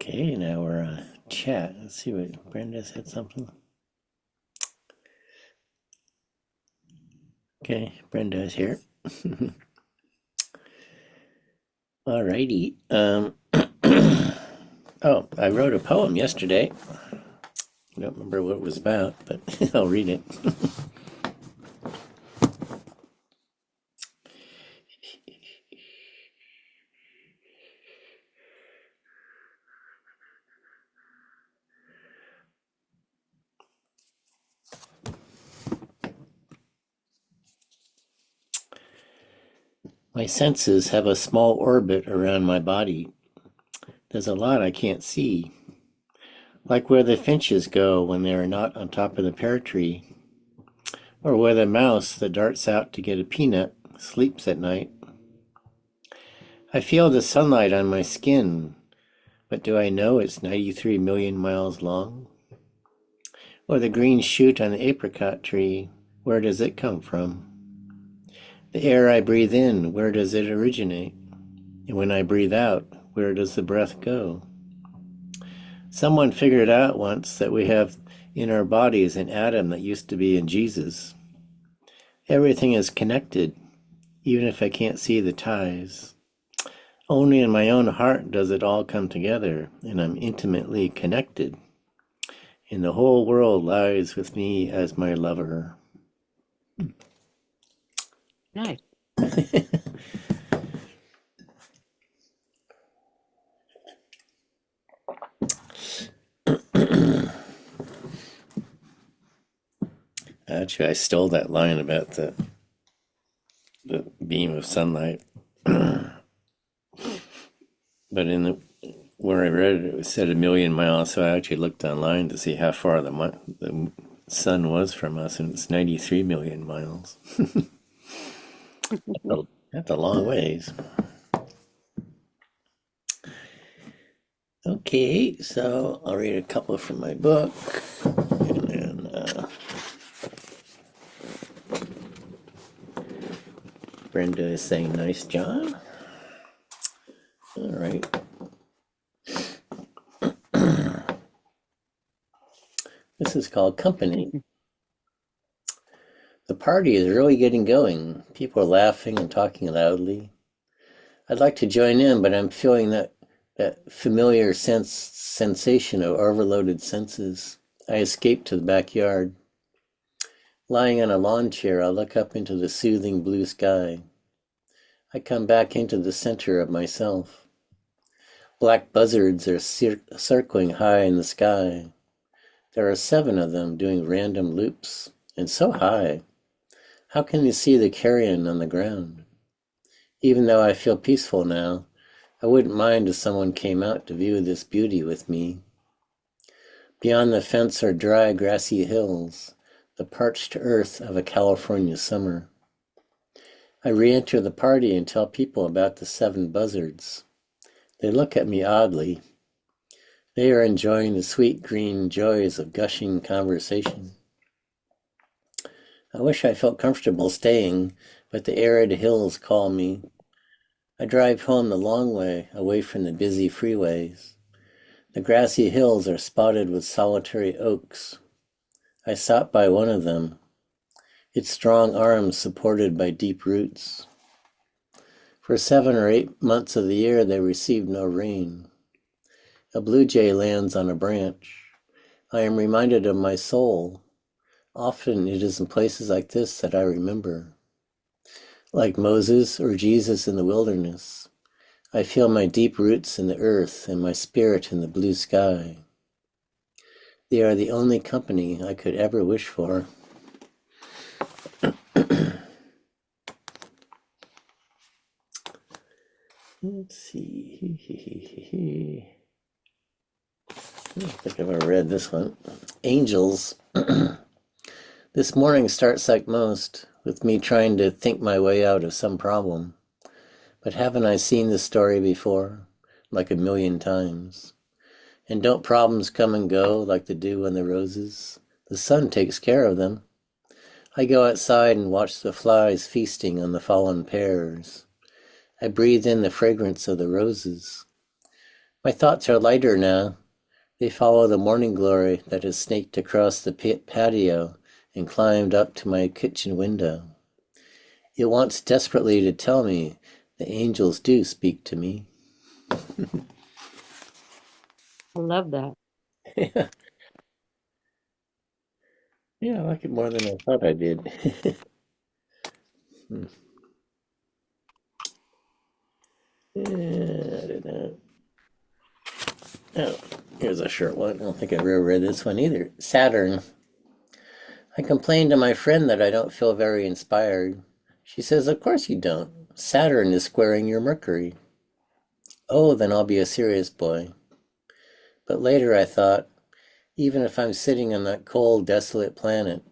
Okay, now we're on chat. Let's see what Brenda said something. Okay, Brenda's here. Alrighty. Oh, I wrote a poem yesterday. I don't remember what it was about, but I'll read it. My senses have a small orbit around my body. There's a lot I can't see, like where the finches go when they are not on top of the pear tree, or where the mouse that darts out to get a peanut sleeps at night. I feel the sunlight on my skin, but do I know it's 93 million miles long? Or the green shoot on the apricot tree, where does it come from? The air I breathe in, where does it originate? And when I breathe out, where does the breath go? Someone figured out once that we have in our bodies an atom that used to be in Jesus. Everything is connected, even if I can't see the ties. Only in my own heart does it all come together, and I'm intimately connected. And the whole world lies with me as my lover. Nice. Actually, I stole that line about the beam of sunlight. But where I read it, it said 1,000,000 miles, so I actually looked online to see how far the sun was from us, and it's 93 million miles. That's a long ways. Okay, so I'll read a couple from my book, and then Brenda is saying, "Nice, John." All right. This is called Company. The party is really getting going. People are laughing and talking loudly. I'd like to join in, but I'm feeling that familiar sensation of overloaded senses. I escape to the backyard. Lying on a lawn chair, I look up into the soothing blue sky. I come back into the center of myself. Black buzzards are circling high in the sky. There are 7 of them doing random loops, and so high. How can you see the carrion on the ground? Even though I feel peaceful now, I wouldn't mind if someone came out to view this beauty with me. Beyond the fence are dry, grassy hills, the parched earth of a California summer. I re-enter the party and tell people about the 7 buzzards. They look at me oddly. They are enjoying the sweet green joys of gushing conversation. I wish I felt comfortable staying, but the arid hills call me. I drive home the long way, away from the busy freeways. The grassy hills are spotted with solitary oaks. I stop by one of them, its strong arms supported by deep roots. For 7 or 8 months of the year, they receive no rain. A blue jay lands on a branch. I am reminded of my soul. Often it is in places like this that I remember. Like Moses or Jesus in the wilderness, I feel my deep roots in the earth and my spirit in the blue sky. They are the only company I could ever wish for. Let's see. I don't think I've ever read this one. Angels. This morning starts like most, with me trying to think my way out of some problem. But haven't I seen this story before? Like 1,000,000 times. And don't problems come and go like the dew on the roses? The sun takes care of them. I go outside and watch the flies feasting on the fallen pears. I breathe in the fragrance of the roses. My thoughts are lighter now. They follow the morning glory that has snaked across the patio and climbed up to my kitchen window. It wants desperately to tell me the angels do speak to me. I love that. Yeah, I like it more than I thought I did. Hmm. Yeah, I don't know. Oh, here's a short one. I don't think I've ever read this one either. Saturn. I complained to my friend that I don't feel very inspired. She says, "Of course you don't. Saturn is squaring your Mercury." Oh, then I'll be a serious boy. But later I thought, even if I'm sitting on that cold, desolate planet,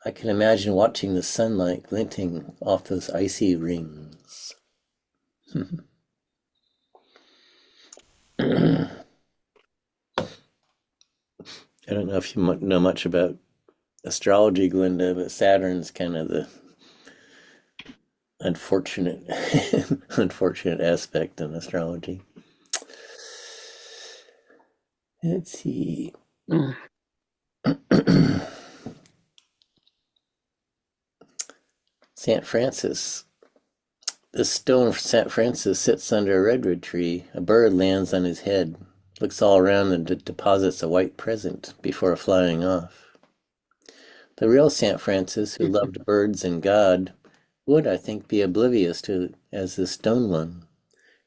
I can imagine watching the sunlight glinting off those icy rings. I don't know if you know much about astrology, Glinda, but Saturn's kind of the unfortunate, unfortunate aspect in astrology. Let's see. Mm. St. Francis. The stone of St. Francis sits under a redwood tree. A bird lands on his head, looks all around and deposits a white present before flying off. The real St. Francis, who loved birds and God, would, I think, be oblivious to as the stone one.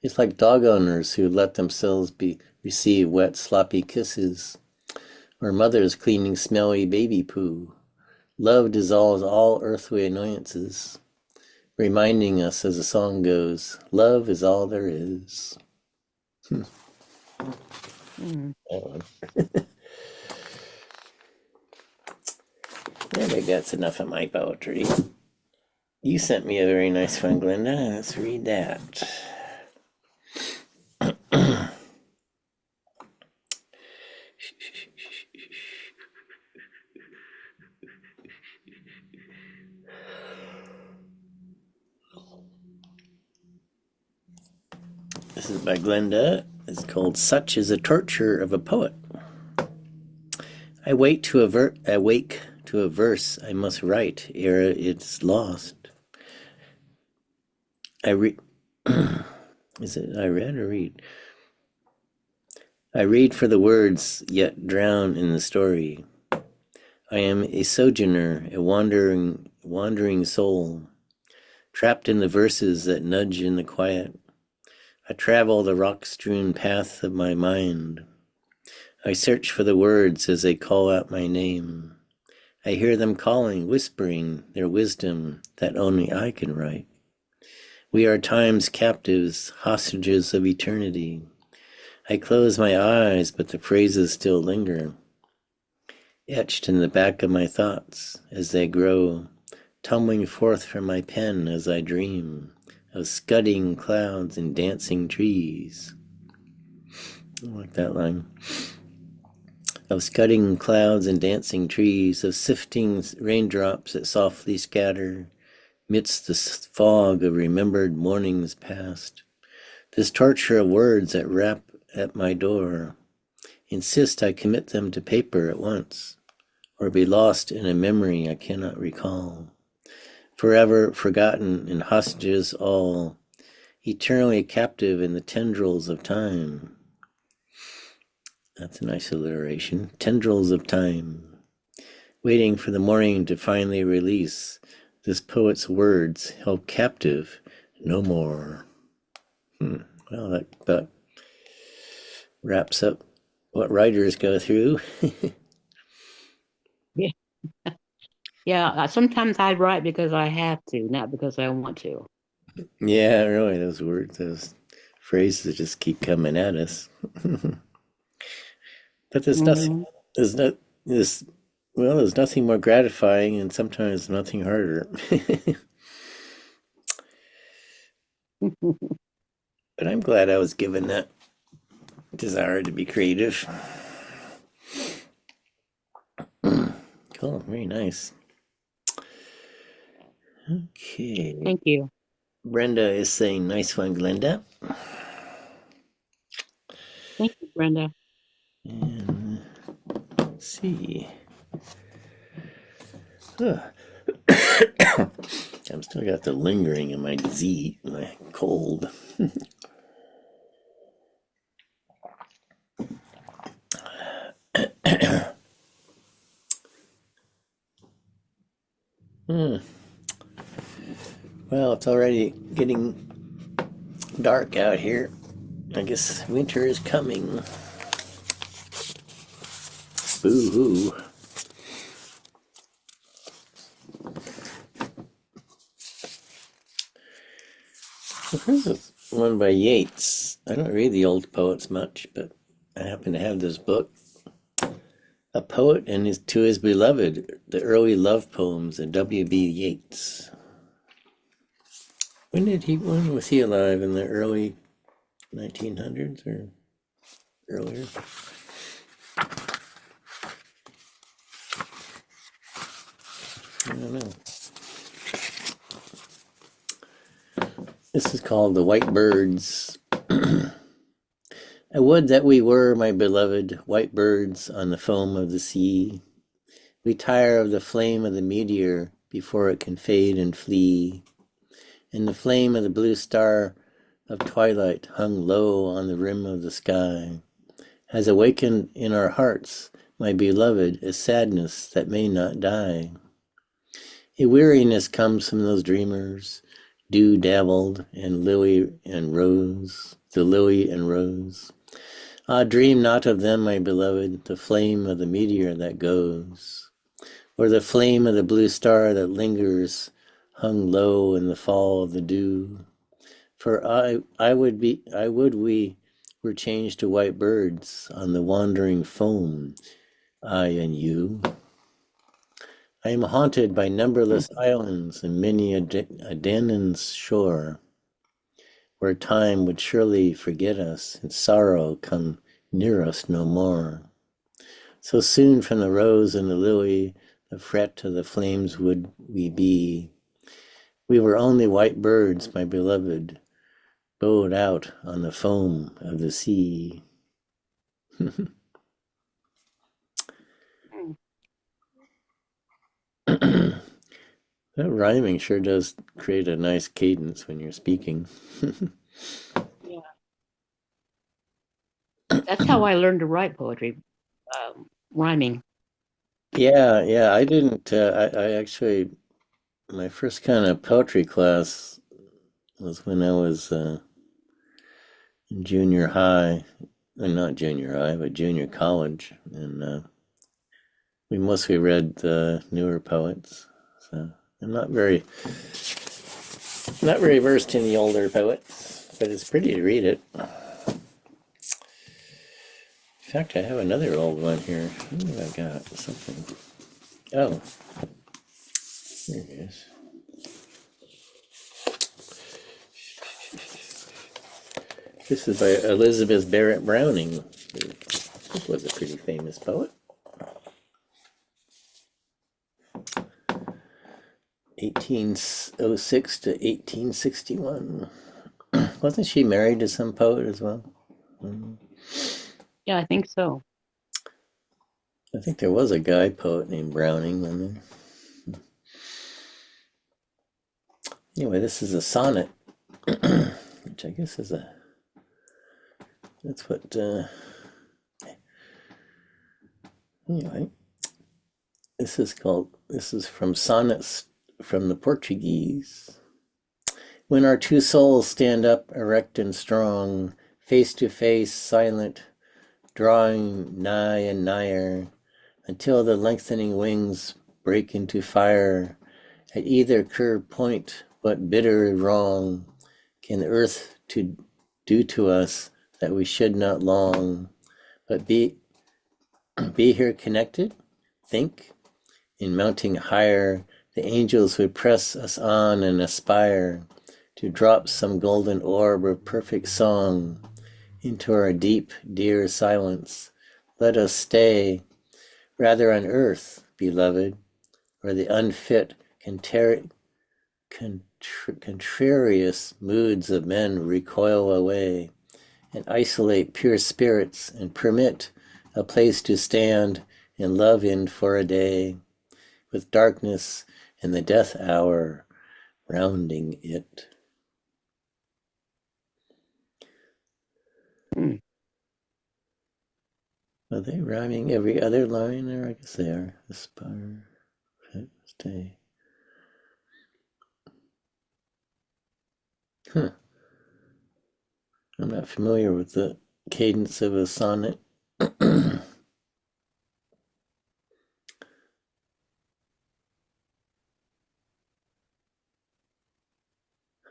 It's like dog owners who let themselves receive wet, sloppy kisses, or mothers cleaning smelly baby poo. Love dissolves all earthly annoyances, reminding us, as the song goes, love is all there is. Mm. That one. Yeah, maybe that's enough of my poetry. You sent me a very nice one, Glenda. Let's read that. This is by Glenda. It's called Such is the Torture of a Poet. I wake to a verse I must write ere it's lost. I read. Is it I read or read? I read for the words, yet drown in the story. I am a sojourner, a wandering soul, trapped in the verses that nudge in the quiet. I travel the rock-strewn path of my mind. I search for the words as they call out my name. I hear them calling, whispering their wisdom that only I can write. We are time's captives, hostages of eternity. I close my eyes, but the phrases still linger, etched in the back of my thoughts as they grow, tumbling forth from my pen as I dream of scudding clouds and dancing trees. I like that line. Of scudding clouds and dancing trees, of sifting raindrops that softly scatter midst the fog of remembered mornings past. This torture of words that rap at my door insist I commit them to paper at once, or be lost in a memory I cannot recall. Forever forgotten and hostages all, eternally captive in the tendrils of time. That's a nice alliteration. Tendrils of time. Waiting for the morning to finally release this poet's words held captive no more. Well, that wraps up what writers go through. Yeah. Yeah. Sometimes I write because I have to, not because I want to. Yeah, really, those words, those phrases just keep coming at us. But Hmm. there's no, there's, well, there's nothing more gratifying and sometimes nothing harder. But I'm glad I was given that desire to be creative. Cool, very nice. Okay. Thank you. Brenda is saying, nice one, Glenda. Thank you, Brenda. And let's see. Huh. I'm still got the lingering in my cold. Hmm. Well, it's already getting dark out here. I guess winter is coming. Boo hoo. This is one by Yeats. I don't read the old poets much, but I happen to have this book. A Poet and to His Beloved, the Early Love Poems of WB Yeats. When was he alive? In the early 1900s or earlier? I don't know. This is called The White Birds. I would that we were, my beloved, white birds on the foam of the sea. We tire of the flame of the meteor before it can fade and flee. And the flame of the blue star of twilight hung low on the rim of the sky has awakened in our hearts, my beloved, a sadness that may not die. A weariness comes from those dreamers, dew dabbled and lily and rose, the lily and rose. Ah, dream not of them, my beloved, the flame of the meteor that goes, or the flame of the blue star that lingers, hung low in the fall of the dew. For I would we were changed to white birds on the wandering foam, I and you. I am haunted by numberless islands and many a Danaan's shore, where time would surely forget us and sorrow come near us no more. So soon from the rose and the lily, the fret of the flames would we be. We were only white birds, my beloved, bowed out on the foam of the sea. That rhyming sure does create a nice cadence when you're speaking. Yeah, that's how I learned to write poetry, rhyming. Yeah, I didn't, I actually, my first kind of poetry class was when I was in junior high, not junior high, but junior college. And we mostly read the newer poets. So I'm not very versed in the older poets, but it's pretty to read it. In fact, I have another old one here. What have I got? Something. Oh, here it is. This is by Elizabeth Barrett Browning. This was a pretty famous poet. 1806 to 1861. Wasn't she married to some poet as well? Yeah, I think so. I think there was a guy poet named Browning in there. Anyway, this is a sonnet, which I guess is that's what, anyway, this is from Sonnets from the Portuguese. When our two souls stand up erect and strong, face to face, silent, drawing nigh and nigher, until the lengthening wings break into fire, at either curved point, what bitter wrong can earth to do to us that we should not long, but be here connected? Think, in mounting higher, the angels would press us on and aspire to drop some golden orb of perfect song into our deep, dear silence. Let us stay rather on earth, beloved, where the unfit, contrarious moods of men recoil away, and isolate pure spirits and permit a place to stand and love in for a day, with darkness and the death hour rounding it. Hmm. Are they rhyming every other line there? I guess they are. Aspire, stay. Huh. I'm not familiar with the cadence of a sonnet.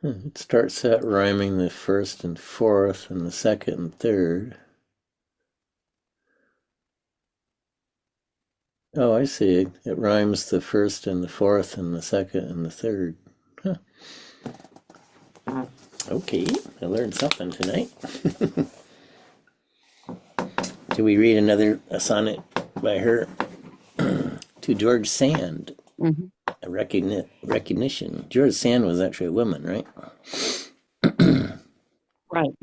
It starts out rhyming the first and fourth and the second and third. Oh, I see. It rhymes the first and the fourth and the second and the third. Huh. Okay, I learned something tonight. Do we read a sonnet by her to George Sand? Mm-hmm. A recognition. George Sand was actually a woman, right? Right.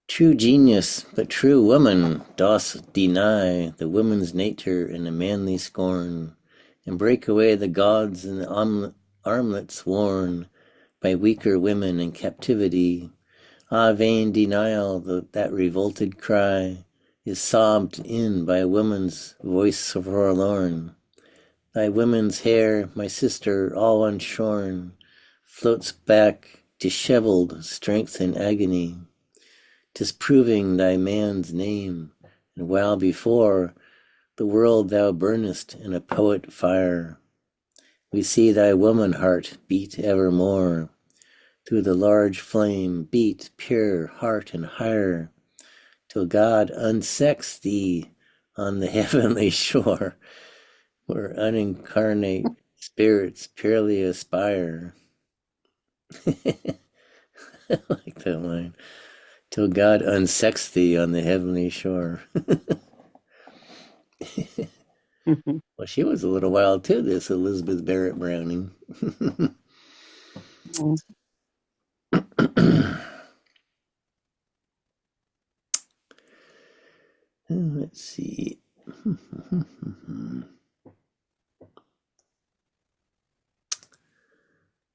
True genius, but true woman, dost deny the woman's nature in a manly scorn, and break away the gods and the armlets worn by weaker women in captivity. Ah, vain denial, that revolted cry is sobbed in by a woman's voice forlorn. Thy woman's hair, my sister, all unshorn, floats back, disheveled, strength in agony, disproving thy man's name, and while before the world thou burnest in a poet fire, we see thy woman heart beat evermore, through the large flame beat pure heart and higher, till God unsex thee on the heavenly shore, where unincarnate spirits purely aspire. I like that line. Till God unsex thee on the heavenly shore. Mm-hmm. Well, she was a little wild too, this Elizabeth Barrett Browning. Let's see.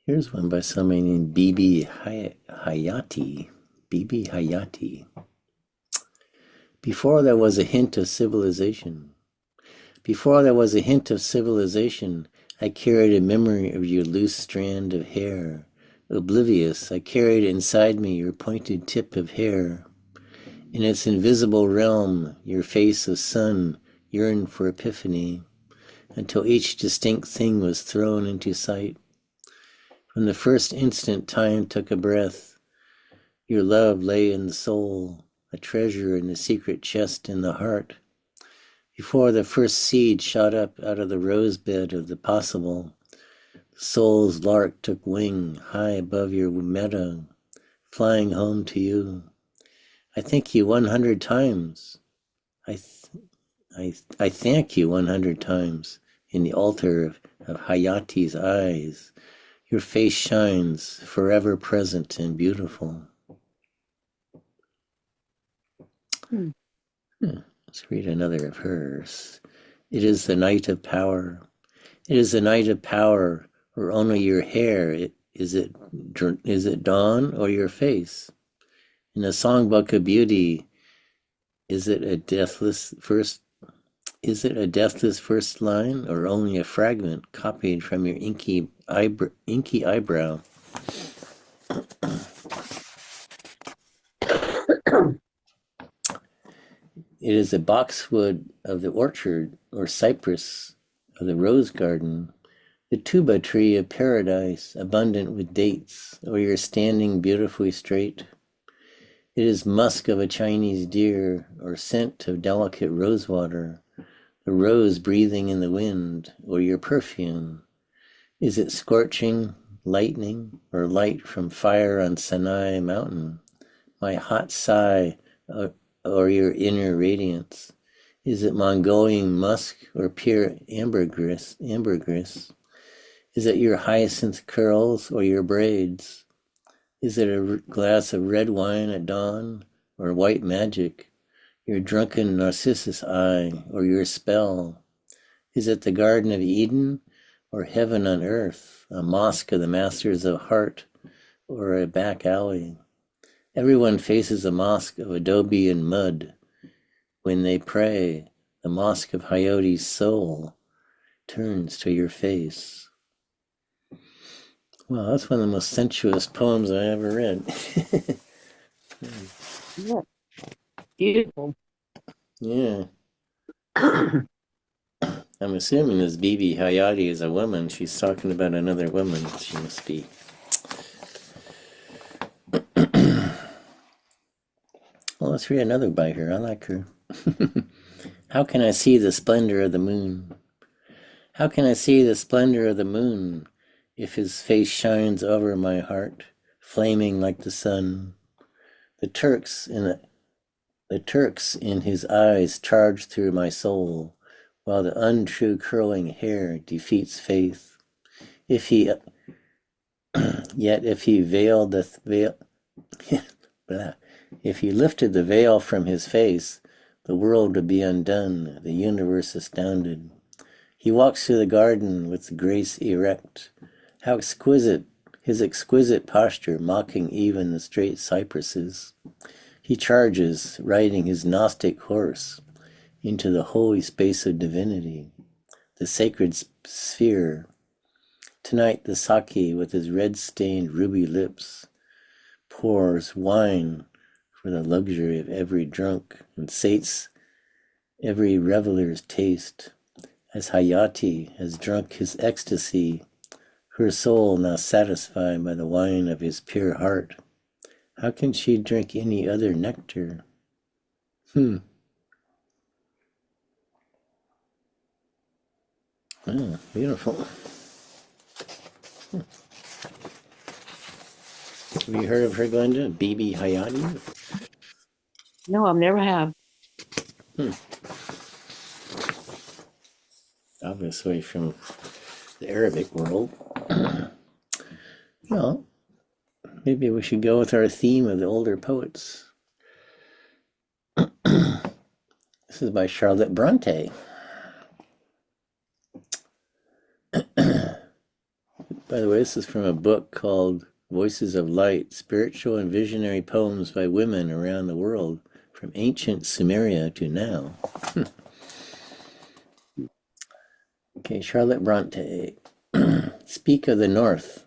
Here's one by somebody named Bibi Hayati. Bibi Hayati. Before there was a hint of civilization, before there was a hint of civilization, I carried a memory of your loose strand of hair. Oblivious, I carried inside me your pointed tip of hair. In its invisible realm, your face of sun yearned for epiphany, until each distinct thing was thrown into sight. From the first instant time took a breath, your love lay in the soul, a treasure in the secret chest in the heart. Before the first seed shot up out of the rosebed of the possible, the soul's lark took wing high above your meadow, flying home to you. I thank you 100 times. I thank you 100 times in the altar of Hayati's eyes. Your face shines, forever present and beautiful. Hmm. Let's read another of hers. It is the night of power. It is the night of power, or only your hair. Is it dawn or your face? In a songbook of beauty, is it a deathless first? Is it a deathless first line, or only a fragment copied from your inky eyebrow? It is a boxwood of the orchard, or cypress of the rose garden, the tuba tree of paradise, abundant with dates, or you're standing beautifully straight. It is musk of a Chinese deer, or scent of delicate rosewater, the rose breathing in the wind, or your perfume. Is it scorching, lightning, or light from fire on Sinai mountain? My hot sigh, or your inner radiance? Is it Mongolian musk or pure ambergris? Is it your hyacinth curls or your braids? Is it a glass of red wine at dawn, or white magic, your drunken Narcissus eye, or your spell? Is it the Garden of Eden, or heaven on earth, a mosque of the masters of heart, or a back alley? Everyone faces a mosque of adobe and mud. When they pray, the mosque of Hayati's soul turns to your face. Well, that's one of the most sensuous poems I ever read. Yeah, beautiful. Yeah. I'm assuming this Bibi Hayati is a woman. She's talking about another woman. She must be. Well, let's read another by her. I like her. How can I see the splendor of the moon? How can I see the splendor of the moon if his face shines over my heart, flaming like the sun? The Turks in his eyes charge through my soul, while the untrue curling hair defeats faith. If he if he veiled the veil, if he lifted the veil from his face, the world would be undone, the universe astounded. He walks through the garden with grace erect. How exquisite, his exquisite posture, mocking even the straight cypresses. He charges, riding his Gnostic horse, into the holy space of divinity, the sacred sphere. Tonight the sake, with his red-stained ruby lips, pours wine for the luxury of every drunk and sates every reveler's taste. As Hayati has drunk his ecstasy, her soul now satisfied by the wine of his pure heart, how can she drink any other nectar? Oh, beautiful. Have you heard of her, Glenda? Bibi Hayati? No, I've never have. Obviously from the Arabic world. Well, maybe we should go with our theme of the older poets. This is by Charlotte Bronte. By the way, this is from a book called Voices of Light, Spiritual and Visionary Poems by Women Around the World, from ancient Sumeria to now. Okay, Charlotte Bronte. Speak of the North.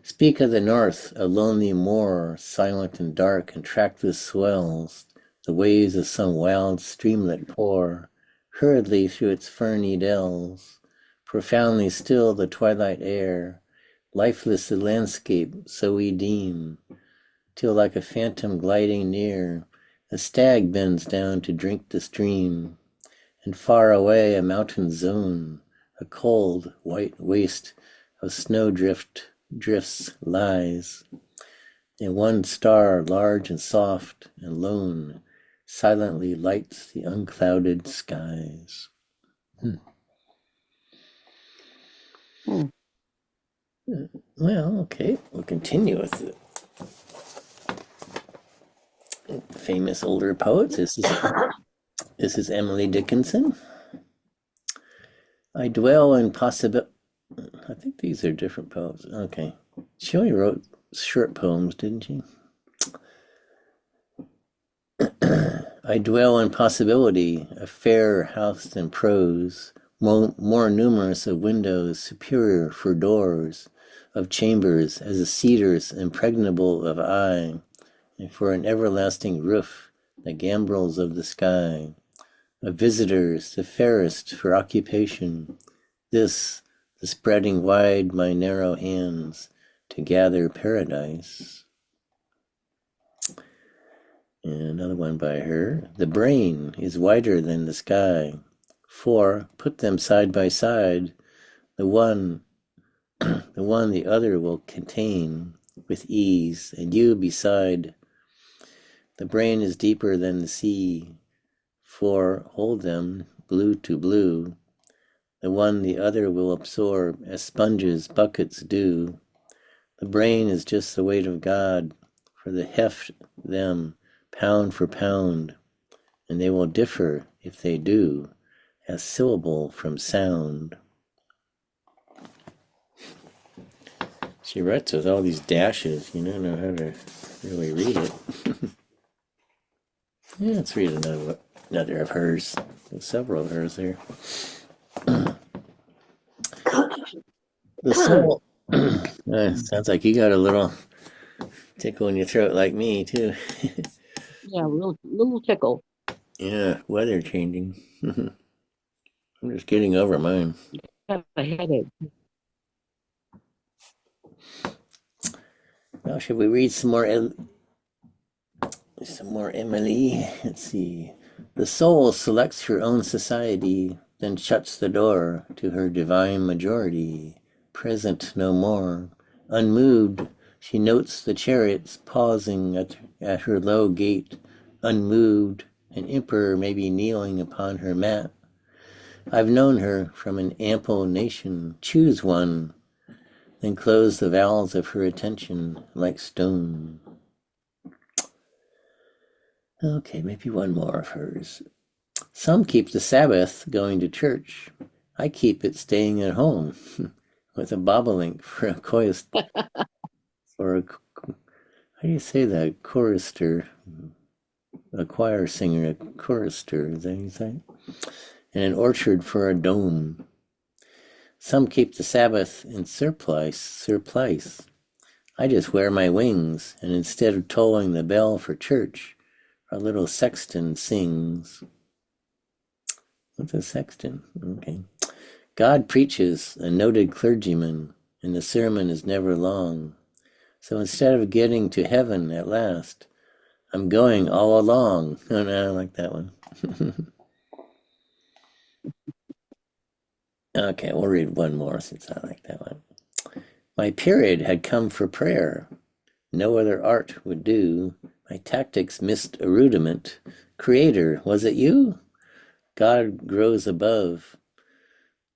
Speak of the North, a lonely moor, silent and dark, and trackless swells. The waves of some wild streamlet pour hurriedly through its ferny dells. Profoundly still the twilight air, lifeless the landscape, so we deem, till like a phantom gliding near, a stag bends down to drink the stream, and far away a mountain zone, a cold, white waste of drifts lies, and one star, large and soft and lone, silently lights the unclouded skies. Hmm. Well, okay, we'll continue with the famous older poets. This is Emily Dickenson. I dwell in possibility. I think these are different poems. Okay. She only wrote short poems, didn't she? I dwell in possibility, a fairer house than prose, more numerous of windows, superior for doors, of chambers as a cedar's impregnable of eye, and for an everlasting roof, the gambrels of the sky, of visitors, the fairest for occupation, this, the spreading wide my narrow hands to gather paradise. And another one by her. The brain is wider than the sky, for put them side by side, the one the other will contain with ease, and you beside. The brain is deeper than the sea, for hold them blue to blue, the one the other will absorb as sponges buckets do. The brain is just the weight of God, for the heft them pound for pound, and they will differ, if they do, as syllable from sound. She writes with all these dashes. You don't know how to really read it. Yeah, let's read another of hers. There's several of hers there. The soul. Sounds like you got a little tickle in your throat like me, too. Yeah, little tickle. Yeah, weather changing. I'm just getting over mine. Have a headache. Now, should we read some more Emily? Let's see. The soul selects her own society, then shuts the door to her divine majority, present no more. Unmoved, she notes the chariots pausing at her low gate. Unmoved, an emperor may be kneeling upon her mat. I've known her from an ample nation. Choose one, then close the valves of her attention like stone. Okay, maybe one more of hers. Some keep the Sabbath going to church. I keep it staying at home with a bobolink for a chorus, for a, how do you say that? Chorister, a choir singer, a chorister, is that what you say? And an orchard for a dome. Some keep the Sabbath in surplice. I just wear my wings, and instead of tolling the bell for church, our little sexton sings. What's a sexton? Okay. God preaches, a noted clergyman, and the sermon is never long. So instead of getting to heaven at last, I'm going all along. Oh, no, I don't like that one. Okay, we'll read one more since I like that one. My period had come for prayer. No other art would do. My tactics missed a rudiment. Creator, was it you? God grows above,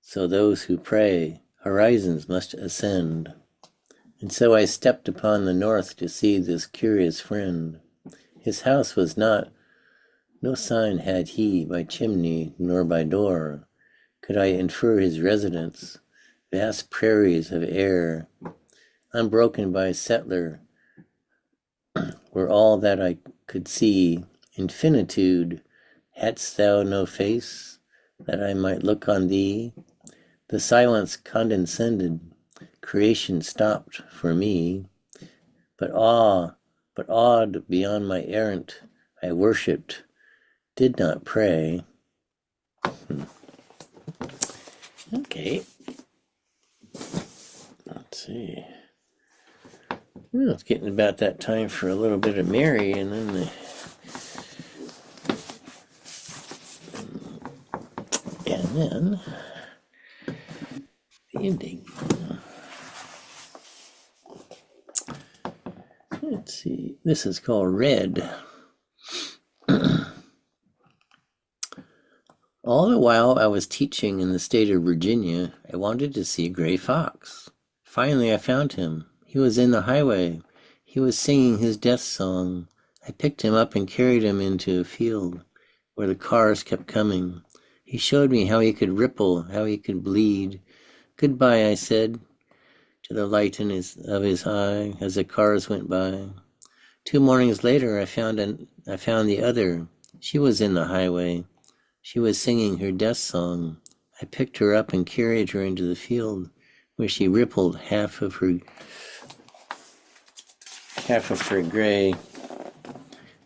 so those who pray horizons must ascend. And so I stepped upon the north to see this curious friend. His house was no sign had he by chimney nor by door. Could I infer his residence? Vast prairies of air, unbroken by settler, were all that I could see. Infinitude, hadst thou no face, that I might look on thee? The silence condescended, creation stopped for me. But awed beyond my errant, I worshipped, did not pray. Okay. Let's see. Well, it's getting about that time for a little bit of Mary, and then the ending. Let's see. This is called Red. All the while I was teaching in the state of Virginia, I wanted to see a gray fox. Finally, I found him. He was in the highway. He was singing his death song. I picked him up and carried him into a field where the cars kept coming. He showed me how he could ripple, how he could bleed. Goodbye, I said, to the light of his eye as the cars went by. 2 mornings later, I found the other. She was in the highway. She was singing her death song. I picked her up and carried her into the field where she rippled half of her gray,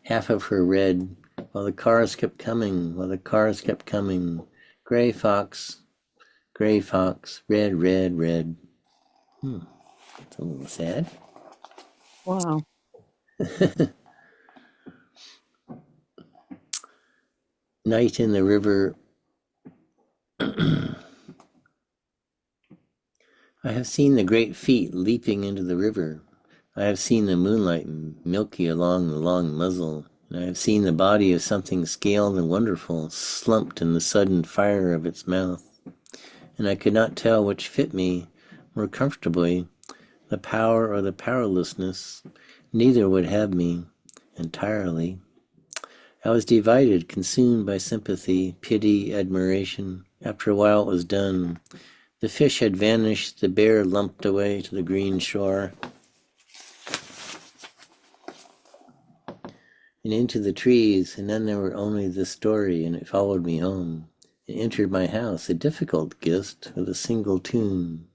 half of her red, while the cars kept coming, Gray fox, red, red, red. It's a little sad. Wow. Night in the river. I have seen the great feet leaping into the river. I have seen the moonlight milky along the long muzzle, and I have seen the body of something scaled and wonderful slumped in the sudden fire of its mouth, and I could not tell which fit me more comfortably, the power or the powerlessness. Neither would have me entirely. I was divided, consumed by sympathy, pity, admiration. After a while it was done. The fish had vanished, the bear lumped away to the green shore, and into the trees, and then there were only the story, and it followed me home. It entered my house, a difficult gist, with a single tune,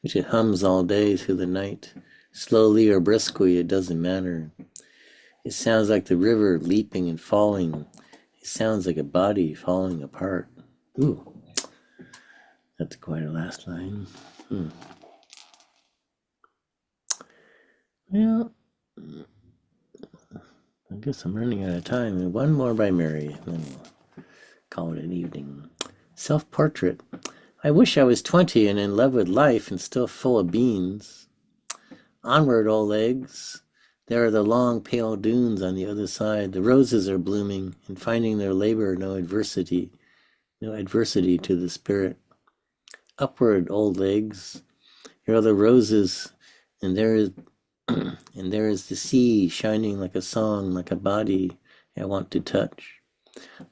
which it hums all day through the night. Slowly or briskly, it doesn't matter. It sounds like the river leaping and falling. It sounds like a body falling apart. Ooh, that's quite a last line. Well, I guess I'm running out of time. One more by Mary, and then we'll call it an evening. Self-portrait. I wish I was 20 and in love with life and still full of beans. Onward, old legs. There are the long, pale dunes on the other side. The roses are blooming and finding their labor no adversity to the spirit. Upward, old legs. Here are the roses, and there is and there is the sea shining like a song, like a body I want to touch.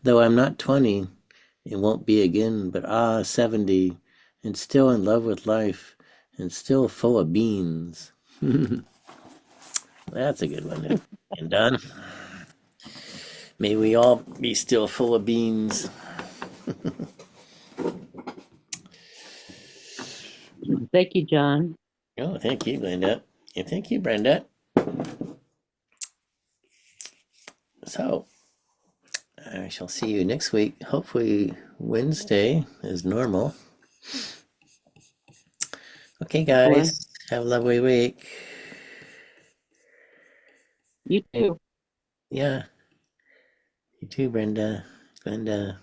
Though I'm not 20, it won't be again, but 70, and still in love with life, and still full of beans. That's a good one. And done. May we all be still full of beans. Thank you, John. Oh, thank you, Glenda. And thank you, Brenda. So, I shall see you next week. Hopefully, Wednesday is normal. Okay, guys. Have a lovely week. You too. Yeah. You too, Brenda. Glenda.